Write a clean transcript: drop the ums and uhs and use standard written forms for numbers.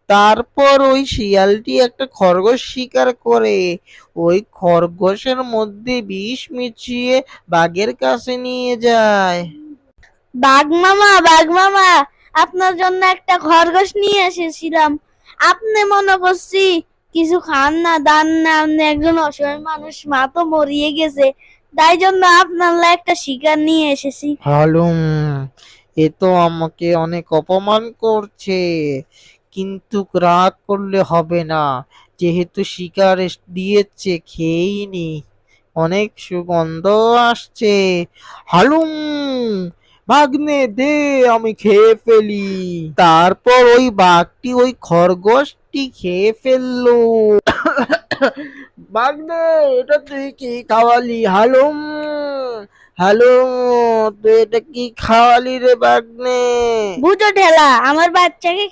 তারপর ওই শিয়ালটি একটা খরগোশ শিকার করে ওই খরগোশের মধ্যে বিষ মিশিয়ে বাঘের কাছে নিয়ে যায়। বাঘ মামা, আপনার জন্য একটা খরগোশ নিয়ে এসেছিলাম। আপনি মনে করছি কিছু খান না দান না, আপনি একজন অসহায় মানুষ, মা তো মরিয়ে গেছে, তাই জন্য আপনার লাই একটা শিকার নিয়ে এসেছি। হালুম, এ তো আমাকে অনেক অপমান করছে, কিন্তু রাগ করলে হবে না, যেহেতু শিকার দিয়েছে খেয়েই নি, অনেক সুগন্ধ আসছে। হালুম, ভাগ্নে দে, আমি খেয়ে ফেলি। তারপর ওই বাঘটি ওই খরগোশটি খেয়ে ফেললো। ভাগ্নে, এটা তুই কি খাওয়ালি? হালুম, হালুম, তুই এটা কি খাওয়ালি রে ভাগ্নে? বুঝো ঠেলা, আমার বাচ্চাকে